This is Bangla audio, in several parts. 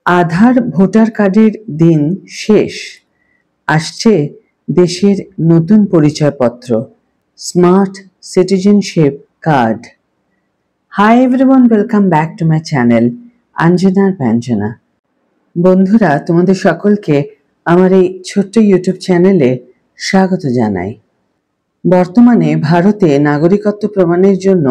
আধার ভোটার কার্ডের দিন শেষ, আসছে দেশের নতুন পরিচয়পত্র, smart citizenship card. Hi everyone, welcome back to my channel অঞ্জনার ব্যঞ্জনা। বন্ধুরা, তোমাদের সকলকে আমার এই ছোট্ট ইউটিউব চ্যানেলে স্বাগত জানাই। বর্তমানে ভারতে নাগরিকত্ব প্রমাণের জন্য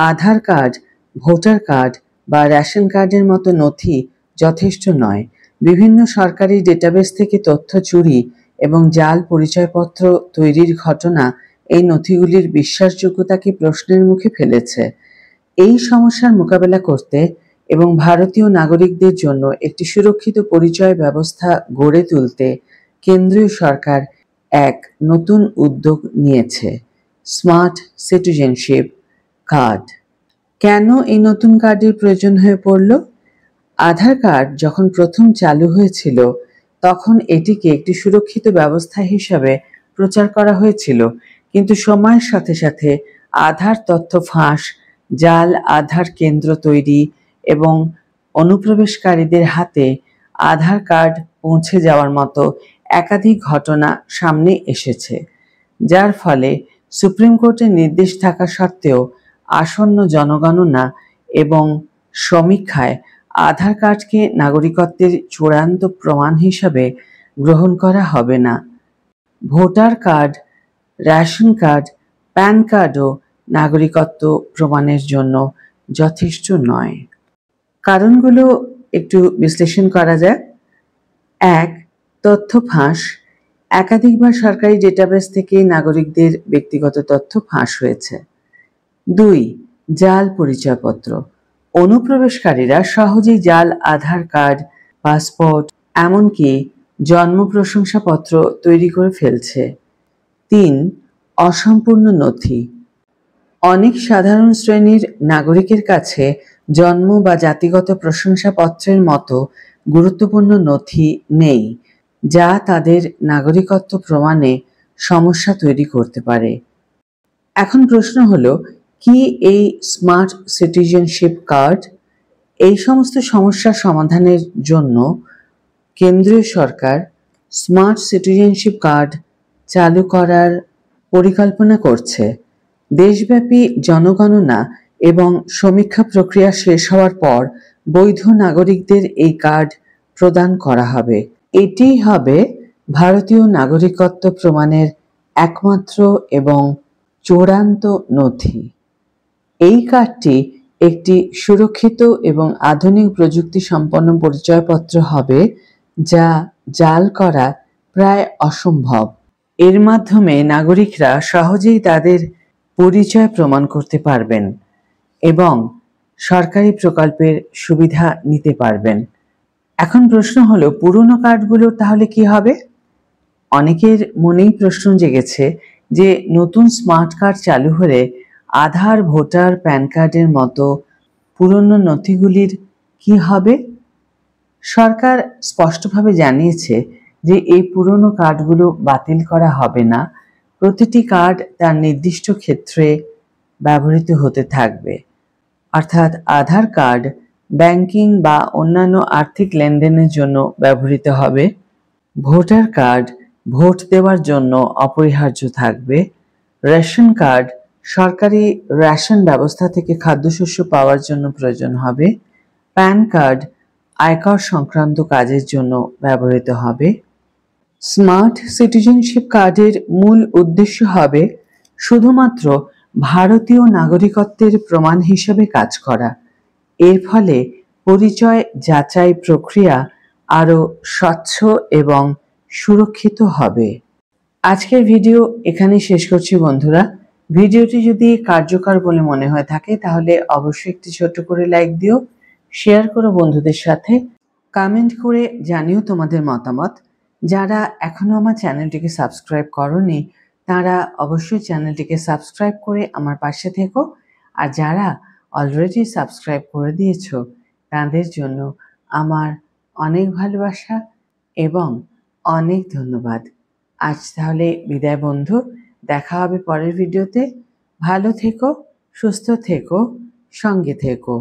আধার কার্ড, ভোটার কার্ড বা রেশন কার্ডের মতো নথি যথেষ্ট নয়। বিভিন্ন সরকারি ডেটাবেস থেকে তথ্য চুরি এবং জাল পরিচয়পত্র তৈরির ঘটনা এই নথিগুলির বিশ্বাসযোগ্যতাকে প্রশ্নের মুখে ফেলেছে। এই সমস্যার মোকাবেলা করতে এবং ভারতীয় নাগরিকদের জন্য একটি সুরক্ষিত পরিচয় ব্যবস্থা গড়ে তুলতে কেন্দ্রীয় সরকার এক নতুন উদ্যোগ নিয়েছে, স্মার্ট সিটিজেনশিপ কার্ড। কেন এই নতুন কার্ডের প্রয়োজন হয়ে পড়ল? আধার কার্ড যখন প্রথম চালু হয়েছিল তখন এটিকে একটি সুরক্ষিত ব্যবস্থা হিসাবে প্রচার করা হয়েছিল, কিন্তু সময়ের সাথে সাথে আধার তথ্য ফাঁস, জাল আধার কেন্দ্র তৈরি এবং অনুপ্রবেশকারীদের হাতে আধার কার্ড পৌঁছে যাওয়ার মতো একাধিক ঘটনা সামনে এসেছে, যার ফলে সুপ্রিম কোর্টের নির্দেশ থাকা সত্ত্বেও আসন্ন জনগণনা এবং সমীক্ষায় আধার কার্ডকে নাগরিকত্বের চূড়ান্ত প্রমাণ হিসাবে গ্রহণ করা হবে না। Voter card, ration card, PAN কার্ডও নাগরিকত্ব প্রমাণের জন্য যথেষ্ট নয়। কারণগুলো একটু বিশ্লেষণ করা যাক। 1. তথ্য ফাঁস। একাধিকবার সরকারি ডেটাবেস থেকে নাগরিকদের ব্যক্তিগত তথ্য ফাঁস হয়েছে। 2. জাল পরিচয়পত্র। অনুপ্রবেশকারীরা সহজেই জাল আধার কার্ড, পাসপোর্ট, এমনকি জন্ম প্রশংসাপত্র তৈরি করে ফেলছে। 3. অসম্পূর্ণ নথি। অনেক সাধারণ শ্রেণীর নাগরিকের কাছে জন্ম বা জাতিগত প্রশংসাপত্রের মতো গুরুত্বপূর্ণ নথি নেই, যা তাদের নাগরিকত্ব প্রমাণে সমস্যা তৈরি করতে পারে। এখন প্রশ্ন হলো, কি এই স্মার্ট সিটিজেনশিপ কার্ড? এই সমস্ত সমস্যার সমাধানের জন্য কেন্দ্রীয় সরকার স্মার্ট সিটিজেনশিপ কার্ড চালু করার পরিকল্পনা করছে। দেশব্যাপী জনগণনা এবং সমীক্ষা প্রক্রিয়া শেষ হওয়ার পর বৈধ নাগরিকদের এই কার্ড প্রদান করা হবে। এটিই হবে ভারতীয় নাগরিকত্ব প্রমাণের একমাত্র এবং চূড়ান্ত নথি। এই কার্ডটি একটি সুরক্ষিত এবং আধুনিক প্রযুক্তি সম্পন্ন পরিচয়পত্র হবে, যা জাল করা প্রায় অসম্ভব। এর মাধ্যমে নাগরিকরা সহজেই তাদের পরিচয় প্রমাণ করতে পারবেন এবং সরকারি প্রকল্পের সুবিধা নিতে পারবেন। এখন প্রশ্ন হলো, পুরনো কার্ডগুলোর তাহলে কি হবে? অনেকের মনেই প্রশ্ন জেগেছে যে নতুন স্মার্ট কার্ড চালু হলে আধার, ভোটার, প্যান কার্ডের মতো পুরনো নথিগুলির কি হবে? সরকার স্পষ্টভাবে জানিয়েছে যে এই পুরনো কার্ডগুলো বাতিল করা হবে না। প্রতিটি কার্ড তার নির্দিষ্ট ক্ষেত্রে ব্যবহৃত হতে থাকবে। অর্থাৎ আধার কার্ড ব্যাংকিং বা অন্যান্য আর্থিক লেনদেনের জন্য ব্যবহৃত হবে। ভোটার কার্ড ভোট দেওয়ার জন্য অপরিহার্য থাকবে। রেশন কার্ড সরকারি রেশন ব্যবস্থা থেকে খাদ্যশস্য পাওয়ার জন্য প্রয়োজন হবে। প্যান কার্ড আয়কর সংক্রান্ত কাজের জন্য ব্যবহৃত হবে। স্মার্ট সিটিজেনশিপ কার্ডের মূল উদ্দেশ্য হবে শুধুমাত্র ভারতীয় নাগরিকত্বের প্রমাণ হিসেবে কাজ করা। এর ফলে পরিচয় যাচাই প্রক্রিয়া আরও স্বচ্ছ এবং সুরক্ষিত হবে। আজকের ভিডিও এখানে শেষ করছি বন্ধুরা। ভিডিওটি যদি কার্যকর বলে মনে হয়ে থাকে তাহলে অবশ্যই একটি ছোট্ট করে লাইক দিও, শেয়ার করো বন্ধুদের সাথে, কমেন্ট করে জানিও তোমাদের মতামত। যারা এখনো আমার চ্যানেলটিকে সাবস্ক্রাইব করোনি তারা অবশ্যই চ্যানেলটিকে সাবস্ক্রাইব করে আমার পাশে থেকো, আর যারা অলরেডি সাবস্ক্রাইব করে দিয়েছো তাদের জন্য আমার অনেক ভালোবাসা এবং অনেক ধন্যবাদ। আজ তাহলে বিদায় বন্ধু, দেখা হবে পরের ভিডিওতে। ভালো থেকো, সুস্থ থেকো, সঙ্গে থেকো।